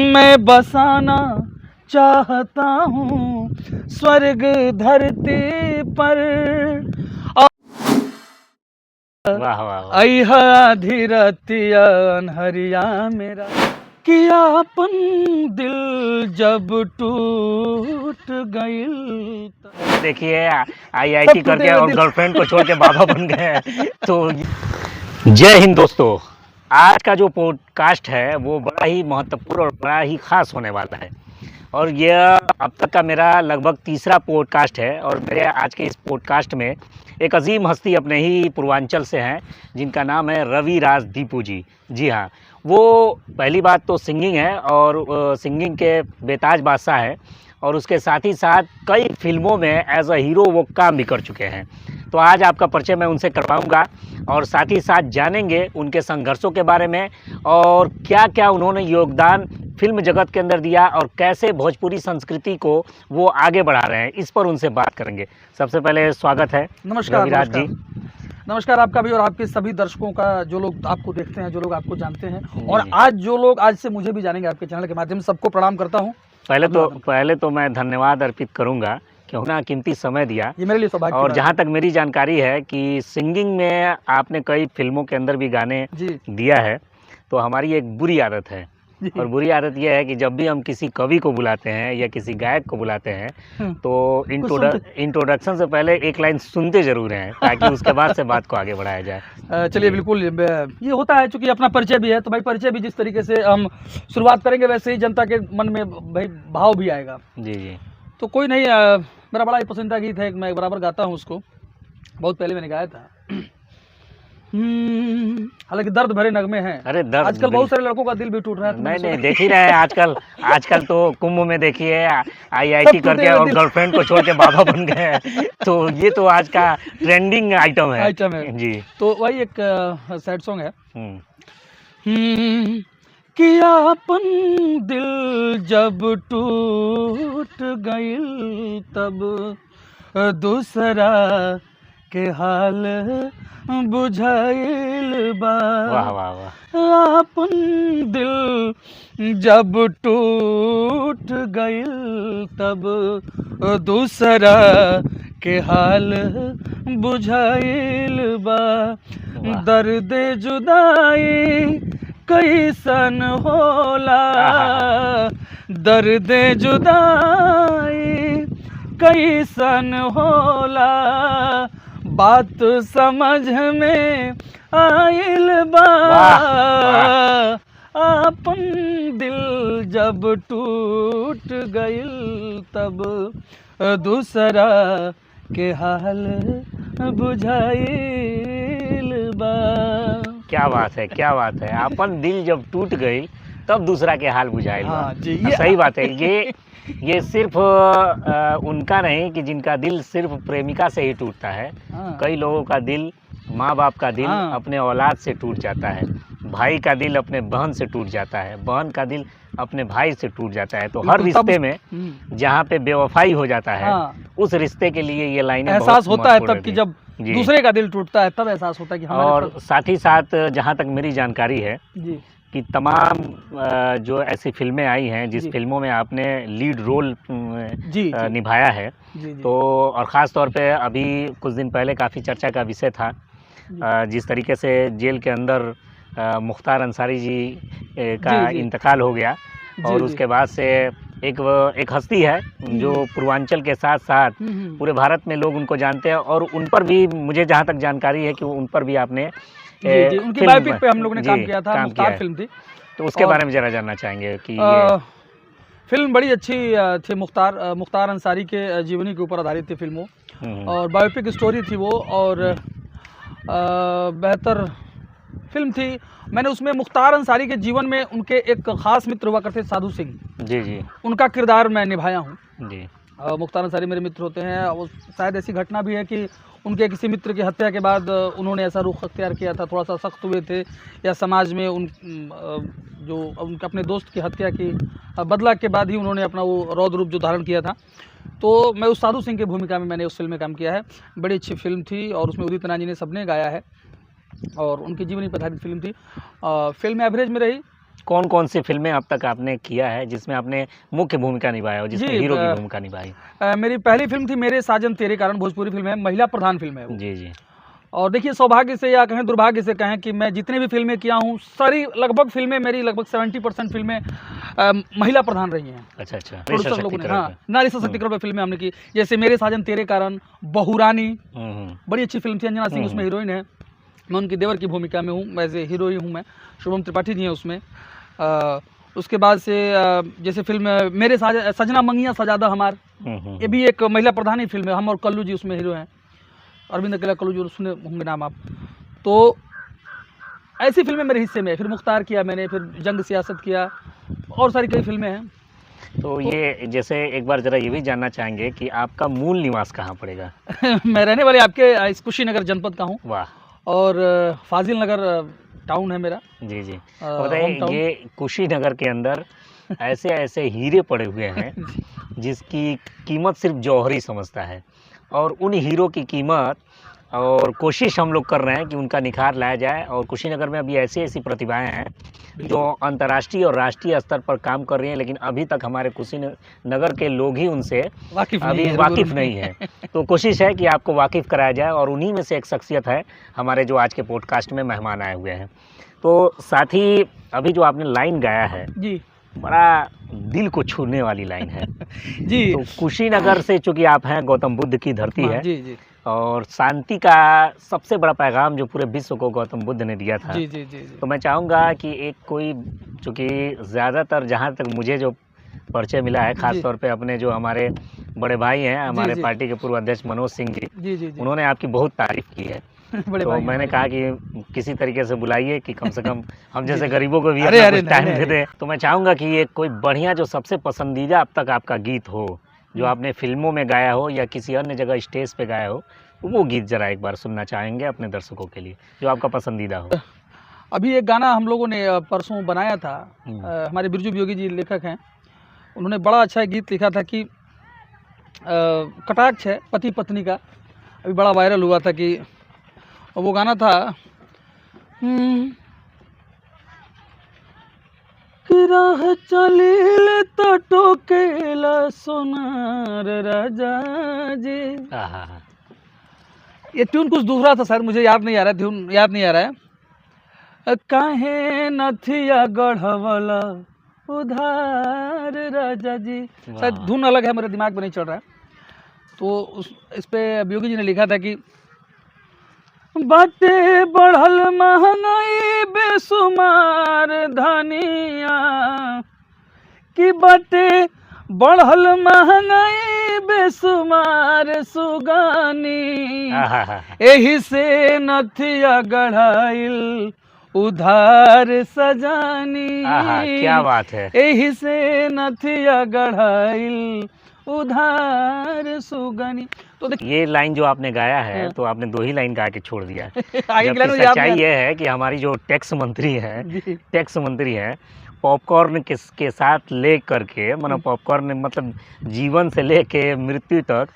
मैं बसाना चाहता हूँ स्वर्ग धरती पर। वाह वाह वाह। अइहा धीरतिया अनहरिया मेरा किया अपन दिल जब टूट गइल। देखिए आईआईटी करके और गर्लफ्रेंड को छोड़ के बाबा बन गए। तो जय हिंद दोस्तों, आज का जो पॉडकास्ट है वो बड़ा ही महत्वपूर्ण और बड़ा ही खास होने वाला है। और यह अब तक का मेरा लगभग तीसरा पॉडकास्ट है। और मेरे आज के इस पॉडकास्ट में एक अजीम हस्ती अपने ही पूर्वांचल से हैं जिनका नाम है रवि राज दीपू जी। जी हाँ, वो पहली बात तो सिंगिंग है और सिंगिंग के बेताज बादशाह है। और उसके साथ ही साथ कई फिल्मों में एज अ हीरो वो काम भी कर चुके हैं। तो आज आपका परिचय मैं उनसे करवाऊंगा और साथ ही साथ जानेंगे उनके संघर्षों के बारे में और क्या क्या उन्होंने योगदान फिल्म जगत के अंदर दिया और कैसे भोजपुरी संस्कृति को वो आगे बढ़ा रहे हैं, इस पर उनसे बात करेंगे। सबसे पहले स्वागत है। नमस्कार रविराज जी। नमस्कार आपका भी और आपके सभी दर्शकों का, जो लोग आपको देखते हैं, जो लोग आपको जानते हैं और आज जो लोग आज से मुझे भी जानेंगे आपके चैनल के माध्यम से, सबको प्रणाम करता हूँ। पहले तो मैं धन्यवाद अर्पित करूंगा क्योंकि ना कीमती समय दिया। ये मेरे लिए सौभाग्य। और जहाँ तक मेरी जानकारी है कि सिंगिंग में आपने कई फिल्मों के अंदर भी गाने दिया है। तो हमारी एक बुरी आदत है और बुरी आदत यह है कि जब भी हम किसी कवि को बुलाते हैं या किसी गायक को बुलाते हैं तो इंट्रोडक्शन से पहले एक लाइन सुनते जरूर हैं ताकि उसके बाद से बात को आगे बढ़ाया जाए। चलिए बिल्कुल, ये होता है चूंकि अपना परिचय भी है तो भाई परिचय भी जिस तरीके से हम शुरुआत करेंगे वैसे ही जनता के मन में भाई भाव भी आएगा। जी जी। तो कोई नहीं, मेरा बड़ा ही पसंदीदा गीत है, मैं बराबर गाता हूँ उसको, बहुत पहले मैंने गाया था। हालांकि दर्द भरे नगमे हैं। अरे दर्द, आजकल बहुत सारे लड़कों का दिल भी टूट रहा है। नहीं देख ही रहे हैं आजकल तो कुंभ में देखिए आईआईटी करके और गर्लफ्रेंड को छोड़ के बाबा बन गए। तो ये तो आज का ट्रेंडिंग आइटम है जी। तो वही एक सैड सॉन्ग है किया अपन दिल जब टूट गइल तब दूसरा के हाल बुझाइल बा। वाह वाह वाह। अपन दिल जब टूट गइल तब दूसरा के हाल बुझाइल बा। दर्द जुदाई कैसन होला, दर्द जुदाई कैसन होला, बात समझ में आइल बा। अपन दिल जब टूट गइल तब दूसरा के हाल बुझाइल बा। क्या बात है, क्या बात है। अपन दिल जब टूट गई तब दूसरा के हाल बुझाइल बा। हाँ जी, सही बात है। ये सिर्फ उनका नहीं कि जिनका दिल सिर्फ प्रेमिका से ही टूटता है। कई लोगों का दिल, माँ बाप का दिल अपने औलाद से टूट जाता है, भाई का दिल अपने बहन से टूट जाता है, बहन का दिल अपने भाई से टूट जाता है। तो हर रिश्ते में जहाँ पे बेवफाई हो जाता है उस रिश्ते के लिए ये लाइनें एहसास होता है तब कि जब दूसरे का दिल टूटता है तब एहसास होता है कि और साथ ही साथ जहाँ तक मेरी जानकारी है कि तमाम जो ऐसी फिल्में आई हैं जिस फिल्मों में आपने लीड रोल निभाया है। तो और ख़ास तौर पे अभी कुछ दिन पहले काफ़ी चर्चा का विषय था जिस तरीके से जेल के अंदर मुख्तार अंसारी जी का इंतकाल हो गया। और उसके बाद से एक हस्ती है जो पूर्वांचल के साथ साथ पूरे भारत में लोग उनको जानते हैं। और उन पर भी मुझे जहाँ तक जानकारी है कि उन पर भी आपने उनकी बायोपिक पे हम लोग ने काम किया था, मुख्तार फिल्म थी। तो उसके बारे में जरा जानना चाहेंगे कि फिल्म बड़ी अच्छी थी। मुख्तार अंसारी के जीवनी के ऊपर आधारित थी फिल्मों और बायोपिक स्टोरी थी वो, और बेहतर फिल्म थी। मैंने उसमें मुख्तार अंसारी के जीवन में उनके एक खास मित्र हुआ करते साधु सिंह जी, उनका किरदार मैं निभाया हूँ जी। मुख्तार अंसारी मेरे मित्र होते हैं। वो शायद ऐसी घटना भी है कि उनके किसी मित्र की हत्या के बाद उन्होंने ऐसा रुख अख्तियार किया था, थोड़ा सा सख्त हुए थे या समाज में जो उनके अपने दोस्त की हत्या की बदला के बाद ही उन्होंने अपना वो रौद्र रूप जो धारण किया था। तो मैं उस साधु सिंह की भूमिका में मैंने उस फिल्म में काम किया है। बड़ी अच्छी फिल्म थी और उसमें उदित नारायण जी ने सबने गाया है और उनकी जीवनी पर आधारित फिल्म थी। फिल्म एवरेज में रही, कौन कौन सी फिल्में अब तक आपने किया है जिसमें आपने मुख्य भूमिका निभाया हो, जिसमें हीरो की भूमिका निभाई? मेरी पहली फिल्म थी मेरे साजन तेरे कारण, भोजपुरी फिल्म है, महिला प्रधान फिल्म है वो। जी जी। और देखिए, सौभाग्य से या कहें दुर्भाग्य से कहें कि मैं जितने भी फिल्में किया हूँ सारी लगभग फिल्में मेरी लगभग 70% फिल्में महिला प्रधान रही हैं। अच्छा अच्छा। प्रोड्यूसर लोगों ने, हाँ, नारी सशक्तिकरण पर फिल्में हमने की, जैसे मेरे साजन तेरे कारण, बहुरानी, बड़ी अच्छी फिल्म थी, अंजना सिंह उसमें हीरोइन है, मैं उनकी देवर की भूमिका में हूँ, वैसे हीरो ही हूँ मैं, शुभम त्रिपाठी जी हैं उसमें। उसके बाद से जैसे फिल्म मेरे सजना मंगिया सजादा हमार, ये भी एक महिला प्रधान ही फिल्म है, हम और कल्लू जी उसमें हीरो हैं, अरविंद अकेला कल्लू जी, सुने होंगे नाम आप। तो ऐसी फिल्में मेरे हिस्से में है। फिर मुख्तार किया मैंने, फिर जंग सियासत किया, और सारी कई फिल्में हैं। तो ये जैसे एक बार ज़रा ये भी जानना चाहेंगे कि आपका मूल निवास कहाँ पड़ेगा? मैं रहने वाले आपके इस कुशीनगर जनपद का हूँ। वाह। और फाजिल नगर टाउन है मेरा। जी जी। बताइए, ये कुशीनगर के अंदर ऐसे ऐसे हीरे पड़े हुए हैं जिसकी कीमत सिर्फ जौहरी समझता है, और उन हीरो की कीमत और कोशिश हम लोग कर रहे हैं कि उनका निखार लाया जाए। और कुशीनगर में अभी ऐसी ऐसी प्रतिभाएं हैं जो अंतर्राष्ट्रीय और राष्ट्रीय स्तर पर काम कर रही हैं, लेकिन अभी तक हमारे कुशीनगर के लोग ही उनसे वाकिफ़ नहीं है। तो कोशिश है कि आपको वाकिफ़ कराया जाए, और उन्हीं में से एक शख्सियत है हमारे जो आज के पॉडकास्ट में मेहमान आए हुए हैं। तो साथ ही अभी जो आपने लाइन गाया है जी, बड़ा दिल को छूने वाली लाइन है जी। तो कुशीनगर से चूंकि आप हैं, गौतम बुद्ध की धरती है, जी जी, और शांति का सबसे बड़ा पैगाम जो पूरे विश्व को गौतम बुद्ध ने दिया था। जी जी जी, जी। तो मैं चाहूँगा कि एक कोई, चूँकि ज़्यादातर जहाँ तक मुझे जो परिचय मिला है, ख़ास तौर पे अपने जो हमारे बड़े भाई हैं, हमारे पार्टी के पूर्व अध्यक्ष मनोज सिंह जी, उन्होंने आपकी बहुत तारीफ़ की है। तो मैंने कहा कि किसी तरीके से बुलाइए कि कम से कम हम जैसे गरीबों को भी कुछ टाइम दे दें। तो मैं चाहूँगा कि ये कोई बढ़िया जो सबसे पसंदीदा अब तक आपका गीत हो, जो आपने फिल्मों में गाया हो या किसी अन्य जगह स्टेज पे गाया हो, वो गीत ज़रा एक बार सुनना चाहेंगे अपने दर्शकों के लिए, जो आपका पसंदीदा हो। अभी एक गाना हम लोगों ने परसों बनाया था, हमारे बिरजू योगी जी लेखक हैं, उन्होंने बड़ा अच्छा गीत लिखा था कि कटाक्ष है पति पत्नी का, अभी बड़ा वायरल हुआ था कि वो गाना था कि राह चलिल तो टोकेला सोनार राजा जी। ये ट्यून कुछ दूसरा था सर, मुझे याद नहीं आ रहा, ट्यून याद नहीं आ रहा है। काहे नथिया गढ़वला उधार राजा जी, शायद धुन अलग है, मेरे दिमाग में नहीं चल रहा है। तो इस पे योगी जी ने लिखा था कि बाटे बढ़ल महंगाई बेसुमार धनिया, कि बाटे बढ़ल महंगाई बेसुमार सुगानी, एही से नथिया गढ़ाइल उधार सजानी। क्या बात है। एही से नथिया गढ़ाइल उधार सुगनी। तो ये लाइन जो आपने गाया है, तो आपने 2 ही लाइन गा के छोड़ दिया है। सच्चाई ये है कि हमारी जो टैक्स मंत्री है पॉपकॉर्न के साथ ले करके, मतलब पॉपकॉर्न मतलब जीवन से लेके मृत्यु तक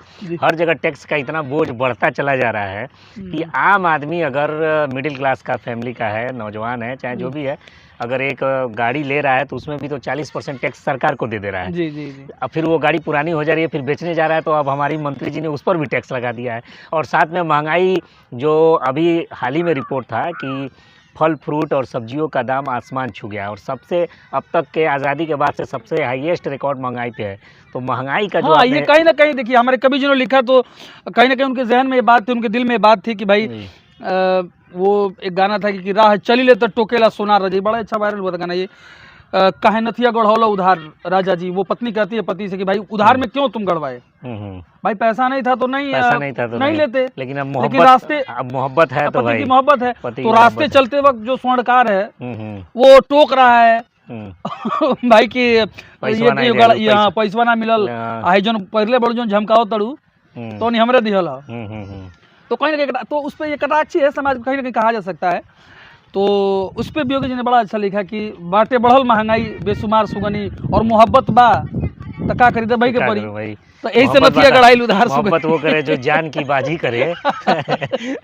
हर जगह टैक्स का इतना बोझ बढ़ता चला जा रहा है कि आम आदमी अगर मिडिल क्लास का फैमिली का है, नौजवान है, चाहे जो भी है, अगर एक गाड़ी ले रहा है तो उसमें भी तो 40% टैक्स सरकार को दे दे रहा है। जी जी जी। अब फिर वो गाड़ी पुरानी हो जा रही है, फिर बेचने जा रहा है, तो अब हमारी मंत्री जी ने उस पर भी टैक्स लगा दिया है। और साथ में महंगाई, जो अभी हाल ही में रिपोर्ट था कि फल फ्रूट और सब्जियों का दाम आसमान छू गया, और सबसे अब तक के आज़ादी के बाद से सबसे हाईएस्ट रिकॉर्ड महंगाई पे है। तो महंगाई का जो ये कहीं ना कहीं देखिए, हमारे कवि जी ने लिखा तो कहीं ना कहीं उनके जहन में ये बात थी, उनके दिल में ये बात थी कि भाई वो एक गाना था कि राह चली ले तो टोकेला सोनार राजा, बड़ा अच्छा वायरल हुआ था गाना ये। काहे नथिया गढ़ौला उधार राजा जी, वो पत्नी कहती है पति से कि भाई उधार में क्यों तुम गढ़वाए, भाई पैसा नहीं था तो नहीं लेते, लेकिन अब मोहब्बत है तो पति की मोहब्बत है, तो रास्ते चलते वक्त जो स्वर्णकार है वो टोक रहा है भाई कि ये पैसा ना मिलल, आई जो पहले बड़ जो झमकाओ तड़ू तो नहीं हमरे दिहल। तो कहीं ना कहीं तो उस पर ये कटाक्षी है समाज को, कहीं ना कहीं कहा जा सकता है। तो उस पर योगी जी ने बड़ा अच्छा लिखा कि बाटे बढ़ल महंगाई बेसुमार सुगनी और मोहब्बत बा तो का करी तो भाई के क्या परी करूं भाई, तो यही से मोहब्बत नथिया बता- गड़ाई उधार मोहब्बत वो करे जो जान की बाजी करे।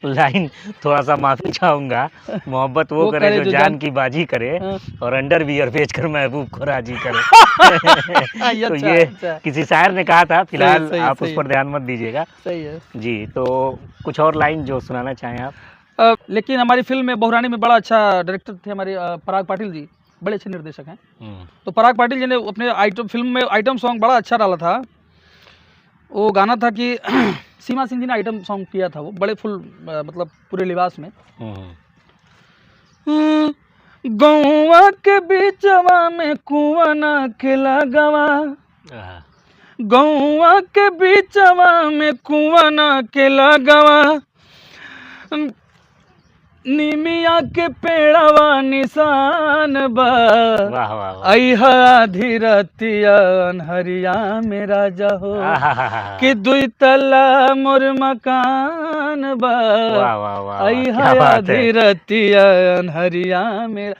लाइन थोड़ा सा माफी चाहूंगा, मोहब्बत वो करे जो जान की बाजी करे हाँ। और अंडरवियर बेचकर महबूब को राजी करे। तो अच्छा, ये अच्छा। किसी शायर ने कहा था, फिलहाल सही, आप सही उस पर ध्यान मत दीजिएगा सही है। जी। तो कुछ और लाइन जो सुनाना चाहें आप? लेकिन हमारी फिल्म में बहुरानी में बड़ा अच्छा डायरेक्टर थे हमारे पराग पाटिल जी, बड़े अच्छे निर्देशक हैं। तो पराग पाटिल जी ने अपने आइटम फिल्म में आइटम सॉन्ग बड़ा अच्छा डाला था। वो गाना था कि सीमा सिंह जी ने आइटम सॉन्ग किया था, वो बड़े फुल मतलब पूरे लिबास में। गौवा के बीचवा में कुआं ना के लगवा, गौवा के बीचवा में कुआं ना के लगवा, निमिया के पेड़वा निशान बा, वाह वाह वाह। अइहा धीरतिया अनहरिया में राजा हो, कि दुई तला मोर मकान बा, वाह वाह वाह, क्या अइहा बात है। धीरतिया अनहरिया में।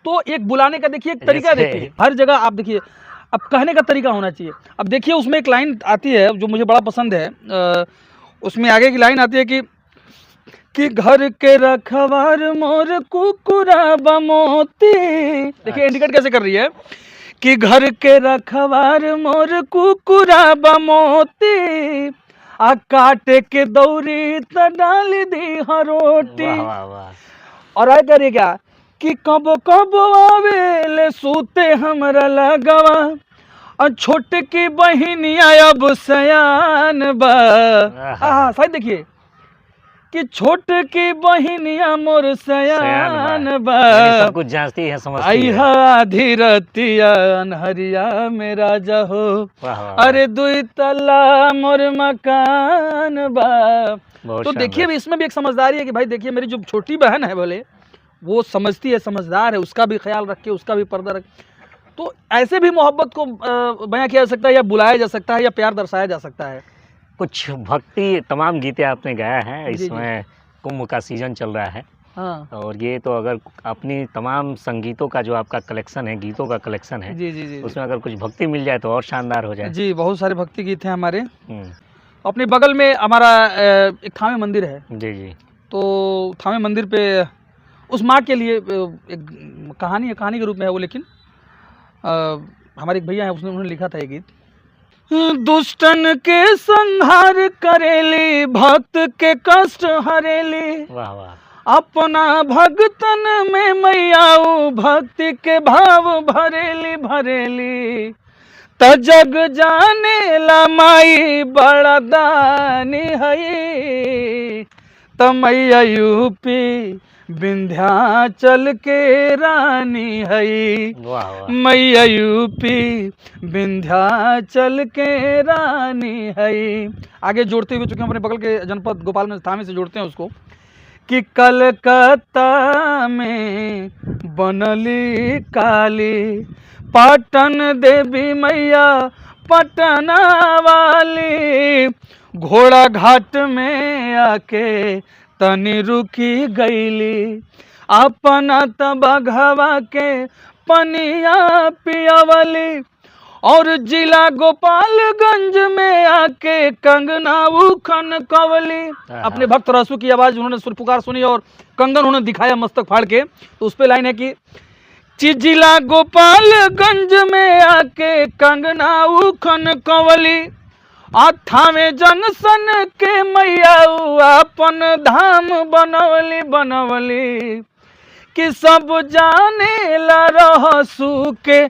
तो एक बुलाने का देखिए एक तरीका जैसे- देखिए, हर जगह आप देखिए, अब कहने का तरीका होना चाहिए। अब देखिए उसमें एक लाइन आती है जो मुझे बड़ा पसंद है, उसमें आगे की लाइन आती है कि घर के रखवार मोर कुकुरा बमोती। देखिए इंडिकेट कैसे कर रही है कि घर के रखवार मोर कुकुरा बमोती, आ काटे के दौरी त डाल दी हरोटी। वाह वाह वाह। और आए करिए क्या कि कब कब आवेले सूते हमरा लगवा, और छोटे की बहिनिया अब सयान बा। हाँ शायद देखिए कि छोट की बहिनिया मोर सयान बा, यानी सब कुछ जांचती है, समझती है। अइहा धीरतिया अनहरिया में राजा हो, वाह वाह। अरे दुई तला मोर मकान बा। बहुत तो देखिए शानदार। इसमें भी एक समझदारी है कि भाई देखिए मेरी जो छोटी बहन है बोले वो समझती है, समझदार है, उसका भी ख्याल रख के, उसका भी पर्दा रख। तो ऐसे भी मोहब्बत को बयां किया जा सकता है, या बुलाया जा सकता है, या प्यार दर्शाया जा सकता है। कुछ भक्ति तमाम गीतें आपने गाया है, जी, जी। इसमें कुंभ का सीजन चल रहा है हाँ और ये तो अगर अपनी तमाम संगीतों का जो आपका कलेक्शन है, गीतों का कलेक्शन है, जी जी जी उसमें अगर कुछ भक्ति मिल जाए तो और शानदार हो जाए। जी, बहुत सारे भक्ति गीत हैं हमारे। हम्म, अपने बगल में हमारा एक थामे मंदिर है, जी जी। तो थामे मंदिर पे उस माँ के लिए एक कहानी है, कहानी के रूप में है वो, लेकिन हमारे एक भैया हैं उसने उन्होंने लिखा था ये गीत। दुष्टन के संहार करेली, भक्त के कष्ट हरेली, वाह वाह। अपना भगतन में मैयाऊ भक्ति के भाव भरेली भरेली, त जग जाने ला माई बड़ा दानी हई, त मैया यूपी विंध्याचल के रानी हई, वाह वाह। मैया यूपी विंध्याचल के रानी हई। आगे जोड़ते हुए चूंकि हम अपने बगल के जनपद गोपालगंज थामे से जोड़ते हैं उसको, कि कलकत्ता में बनली काली, पाटन देवी मैया पटना वाली, घोड़ा घाट में आके तनी रुकी गईली, अपना तबघवा के पनिया पियावली, और जिला गोपालगंज में आके कंगना उखन कवली। अपने भक्त रसू की आवाज उन्होंने सुर पुकार सुनी और कंगन उन्होंने दिखाया मस्तक फाड़ के। तो उस पे लाइन है कि जिला गोपालगंज में आके कंगना उखन कवली, थामे जनसन के मैया अपन धाम बनवली बनवली, कि सब जाने ला रहसू के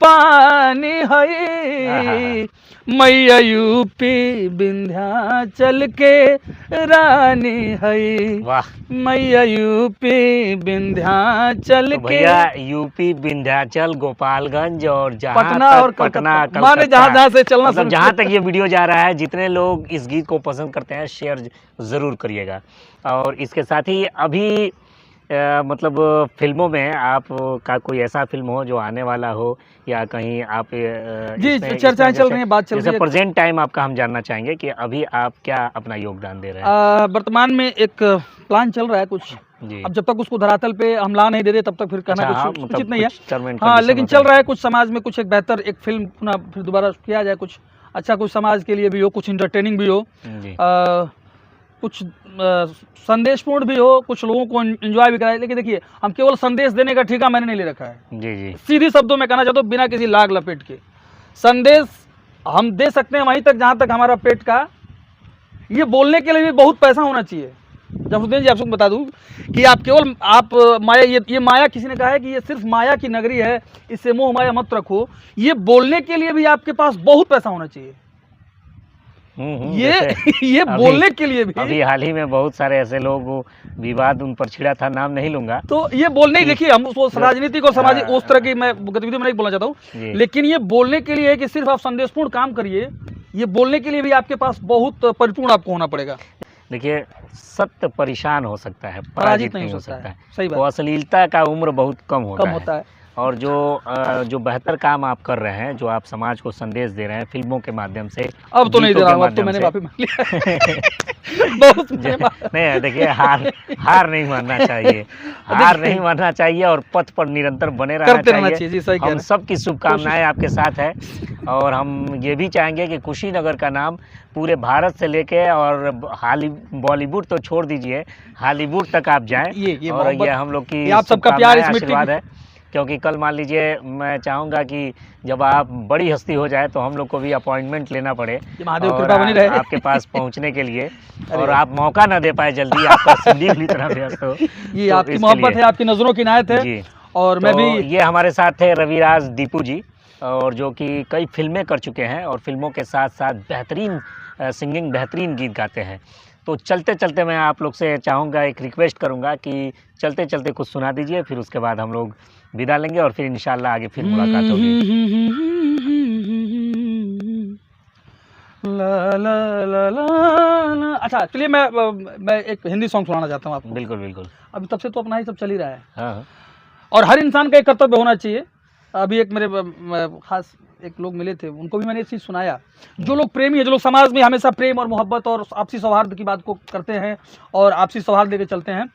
पानी हई, मैया यूपी विंध्याचल के रानी हई, वाह। मैया यूपी विंध्याचल तो के। भैया यूपी विंध्याचल गोपालगंज और जहाँ पटना तक और पटना माने जहाँ कलकत्ता, से चलना मतलब जहाँ तक ये वीडियो जा रहा है, जितने लोग इस गीत को पसंद करते हैं शेयर ज़रूर करिएगा। और इसके साथ ही अभी मतलब फिल्मों में आप का कोई ऐसा फिल्म हो जो आने वाला हो, या कहीं आप जी चर्चाएं चल रही हैं, बात चल रही है। जैसे प्रेजेंट टाइम आपका हम जानना चाहेंगे कि अभी आप क्या अपना योगदान दे रहे हैं? वर्तमान में एक प्लान चल रहा है कुछ जी। अब जब तक उसको धरातल पे हम ला नहीं दे रहे तब तक फिर कहना कुछ मतलब उचित नहीं है। हाँ, लेकिन चल रहा है कुछ समाज में कुछ एक बेहतर एक फिल्म पुनः फिर दोबारा किया जाए, कुछ अच्छा, कुछ समाज के लिए भी हो, कुछ इंटरटेनिंग भी हो, कुछ संदेशपूर्ण भी हो, कुछ लोगों को एंजॉय भी कराए। लेकिन देखिए, हम केवल संदेश देने का ठेका मैंने नहीं ले रखा है। जी जी, सीधी शब्दों में कहना चाहता हूँ, बिना किसी लाग लपेट के संदेश हम दे सकते हैं वहीं तक जहाँ तक हमारा पेट का। ये बोलने के लिए भी बहुत पैसा होना चाहिए। जफरुद्दीन जी, आपको बता दूं कि आप केवल माया, ये माया, किसी ने कहा है कि ये सिर्फ माया की नगरी है, इससे मोह माया मत रखो। ये बोलने के लिए भी आपके पास बहुत पैसा होना चाहिए। ये बोलने के लिए भी अभी हाल ही में बहुत सारे ऐसे लोग, विवाद उन पर छिड़ा था, नाम नहीं लूंगा। तो ये बोलने ही, देखिए, हम उसको राजनीतिक और सामाजिक उस तरह की मैं गतिविधि में नहीं बोलना चाहता हूँ, लेकिन ये बोलने के लिए है कि सिर्फ आप संदेशपूर्ण काम करिए। ये बोलने के लिए भी आपके पास बहुत परिपूर्ण आपको होना पड़ेगा। देखिए, सत्य परेशान हो सकता है, पराजित नहीं हो सकता है। सही बात। तो अश्लीलता का उम्र बहुत कम होता है। और जो बेहतर काम आप कर रहे हैं, जो आप समाज को संदेश दे रहे हैं फिल्मों के माध्यम से, अब तो नहीं दे रहा हूं, अब तो मैंने माफी मांग लिया। बहुत नहीं, देखिए, हार नहीं मानना चाहिए, हार नहीं मानना चाहिए और पथ पर निरंतर बने रहना चाहिए। हम सबकी शुभकामनाएं आपके साथ है, और हम ये भी चाहेंगे कि कुशीनगर का नाम पूरे भारत से लेके और बॉलीवुड तो छोड़ दीजिए, हॉलीवुड तक आप जाएं। और ये हम लोग की आप सबका प्यार, आशीर्वाद है। क्योंकि कल मान लीजिए, मैं चाहूँगा कि जब आप बड़ी हस्ती हो जाए तो हम लोग को भी अपॉइंटमेंट लेना पड़े और आपके पास पहुंचने के लिए, और आप मौका ना दे पाए जल्दी, आपका शेड्यूल इतना व्यस्त हो। ये आपकी मोहब्बत है, आपकी नज़रों की इनायत है जी। और मैं भी, ये हमारे साथ थे रविराज दीपू जी, और जो कि कई फिल्में कर चुके हैं और फिल्मों के साथ साथ बेहतरीन सिंगिंग, बेहतरीन गीत गाते हैं। तो चलते चलते मैं आप लोग से चाहूँगा, एक रिक्वेस्ट करूँगा कि चलते चलते कुछ सुना दीजिए, फिर उसके बाद हम लोग विदा लेंगे और फिर इंशाल्लाह आगे फिर मुलाकात होगी। ला ला ला ला। अच्छा, चलिए, मैं एक हिंदी सॉन्ग सुनाना चाहता हूँ आपको। बिल्कुल बिल्कुल। अभी तब से तो अपना ही सब चल ही रहा है। हाँ। और हर इंसान का एक कर्तव्य होना चाहिए। अभी एक मेरे खास एक लोग मिले थे, उनको भी मैंने ये चीज़ सुनाया। जो लोग प्रेमी है, जो लोग समाज में हमेशा प्रेम और मोहब्बत और आपसी सौहार्द की बात को करते हैं और आपसी सौहार्द लेके चलते हैं,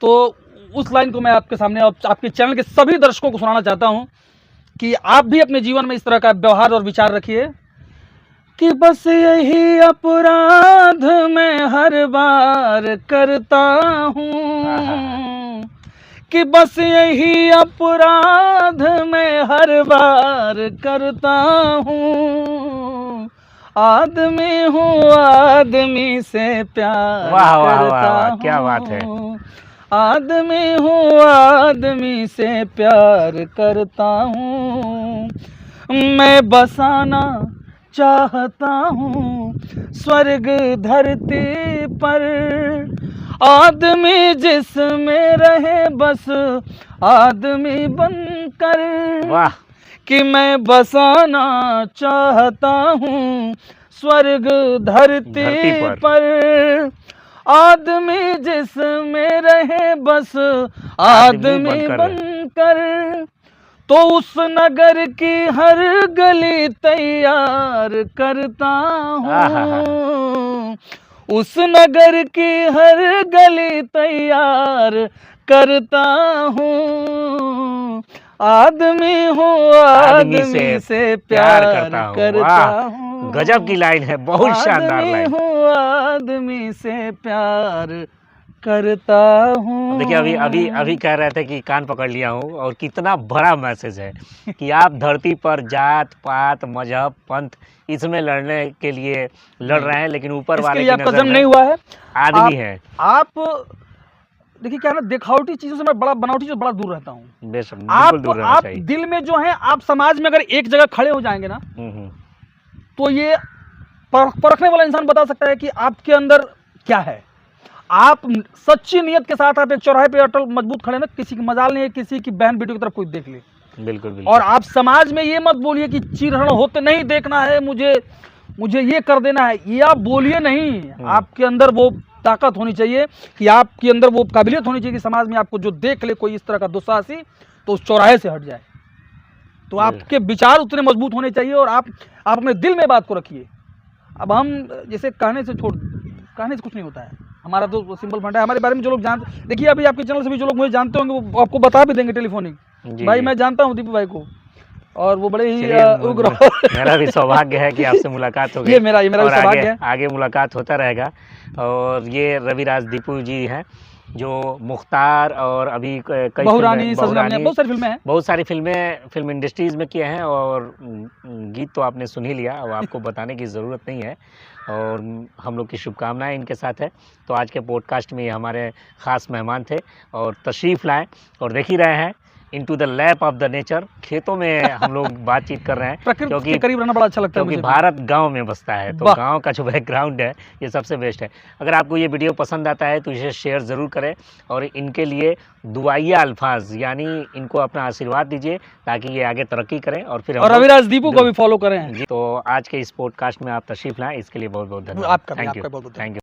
तो उस लाइन को मैं आपके सामने और आपके चैनल के सभी दर्शकों को सुनाना चाहता हूं कि आप भी अपने जीवन में इस तरह का व्यवहार और विचार रखिए कि बस यही अपराध मैं हर बार करता हूं, कि बस यही अपराध मैं हर बार करता हूं। आदमी हूँ, आदमी से प्यार करता हूँ। क्या बात है। आदमी हूँ, आदमी से प्यार करता हूँ। मैं बसाना चाहता हूँ स्वर्ग धरती पर, आदमी जिसमें रहे बस आदमी बनकर। वाह। कि मैं बसाना चाहता हूँ स्वर्ग धरती पर, आदमी जिसमें रहे बस आदमी बनकर। तो उस नगर की हर गली तैयार करता हूँ, उस नगर की हर गली तैयार करता हूँ। आदमी हूँ, आदमी से प्यार करता हूँ। गजब की लाइन है, बहुत शानदार लाइन। हूँ, आदमी से प्यार करता हूँ। देखिए, अभी कह रहे थे कि कान पकड़ लिया हूँ, और कितना बड़ा मैसेज है कि आप धरती पर जात पात मजहब पंथ इसमें लड़ने के लिए लड़ रहे हैं, लेकिन ऊपर वाले की नजर में नहीं हुआ है, आदमी है। आप देखिए, क्या है ना, दिखावटी चीजों से मैं बनावटी चीजों से बड़ा दूर रहता हूँ। बेशक, आप दिल में जो है, आप समाज में अगर एक जगह खड़े हो जाएंगे ना, तो ये परखने वाला इंसान बता सकता है कि आपके अंदर क्या है। आप सच्ची नियत के साथ आप एक चौराहे पे अटल मजबूत खड़े ना, किसी की मजाल नहीं है, किसी की बहन बेटी की तरफ कोई देख ले। बिल्कुल बिल्कुल। और आप समाज में ये मत बोलिए कि चिरहरण होते नहीं देखना है, मुझे ये कर देना है, ये आप बोलिए नहीं। आपके अंदर वो ताकत होनी चाहिए कि आपके अंदर वो काबिलियत होनी चाहिए कि समाज में आपको जो देख ले कोई इस तरह का दुस्साहसी तो उस चौराहे से हट जाए। तो आपके विचार उतने मजबूत होने चाहिए और आप अपने दिल में बात को रखिए। अब हम जैसे कहने से कुछ नहीं होता है, हमारा तो सिंपल फंडा है। हमारे बारे में जो लोग देखिए अभी आपके चैनल से भी जो लोग मुझे जानते होंगे वो आपको बता भी देंगे टेलीफोनिक, भाई मैं जानता हूँ दीपू भाई को, और वो बड़े ही उग्र। मेरा भी सौभाग्य है कि आपसे मुलाकात हो गई। ये मेरा भी सौभाग्य है। आगे मुलाकात होता रहेगा। और ये रविराज दीपू जी हैं जो मुख्तार और अभी कई बहुरानी बहुत सारी फिल्में हैं, बहुत सारी फिल्में फिल्म इंडस्ट्रीज़ में किए हैं। और गीत तो आपने सुन ही लिया, अब आपको बताने की ज़रूरत नहीं है। और हम लोग की शुभकामनाएं इनके साथ है। तो आज के पॉडकास्ट में हमारे ख़ास मेहमान थे और तशरीफ़ लाएँ और देख ही रहे हैं into the lap of the nature. खेतों में हम लोग बातचीत कर रहे हैं प्रकृति के करीब रहना बड़ा अच्छा लगता है क्योंकि भारत गांव में बसता है, तो गांव का जो बैकग्राउंड है ये सबसे बेस्ट है। अगर आपको ये वीडियो पसंद आता है तो इसे शेयर ज़रूर करें और इनके लिए दुआइया अल्फाज यानी इनको अपना आशीर्वाद दीजिए ताकि ये आगे तरक्की करें। और फिर रविराज दीपू को भी फॉलो करें। तो आज के इस पॉडकास्ट में आप तशरीफ लाएं, इसके लिए बहुत बहुत धन्यवाद। Thank you.